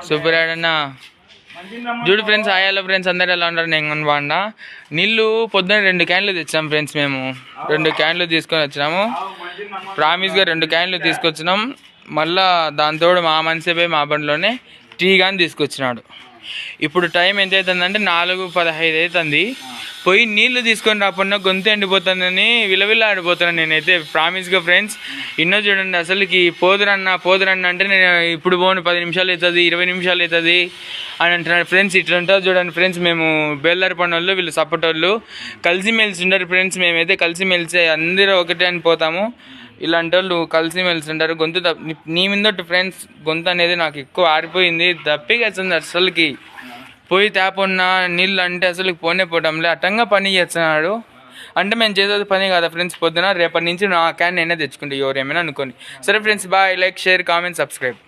Super ఆడన్నా చూడు friends. ఆయాలో friends అందరు ఎలా ఉన్నారు? నేను బాగున్నా. నీళ్ళు పొద్దున్న 2 క్యాన్లు తెచ్చాం ఫ్రెండ్స్. మేము 2 క్యాన్లు తీసుకొని వచ్చినాము. ప్రామిస్గా 2 క్యాన్లు తీసుకొచ్చినాం. మళ్ళా దాంతో మా మనిషి పోయి మా బండిలోనే టీ కానీ తీసుకొచ్చినాడు. ఇప్పుడు టైం ఎంత అవుతుందంటే 4:15 అవుతుంది. పోయి నీళ్లు తీసుకొని రాకుండా గొంతు ఎండిపోతుందని విలవిల్ల ఆడిపోతున్నాను నేనైతే. ప్రామిస్గా ఫ్రెండ్స్ ఇన్నో చూడండి. అసలుకి పోదురన్న అంటే నేను ఇప్పుడు పోను 10 నిమిషాలు అవుతుంది, 20 నిమిషాలు అవుతుంది అని అంటున్నాడు ఫ్రెండ్స్. ఇట్లా ఉంటుంది చూడండి ఫ్రెండ్స్. మేము బేల్దారి పనులు వీళ్ళు సపోర్ట్ వాళ్ళు కలిసిమెలిసి ఉండరు ఫ్రెండ్స్. మేమైతే కలిసిమెలిసి అందరూ ఒకటే అని పోతాము. ఇలాంటి వాళ్ళు కలిసిమెలిసి ఉంటారు. గొంతు నీ మీదొట్టు ఫ్రెండ్స్. గొంతు అనేది నాకు ఎక్కువ ఆరిపోయింది, దప్పిగేస్తుంది అసలుకి. పోయి తేపన్న నీళ్ళు అంటే అసలు పోనే పోవడంలే. అట్టంగా పని చేస్తున్నాడు అంటే మేము చేసేది పని కదా ఫ్రెండ్స్. పొద్దున రేపటి నుంచి నా క్యాన్ నేనే తెచ్చుకుంటే ఎవరేమైనా అనుకోని. సరే friends, bye. Like, share, comment, subscribe.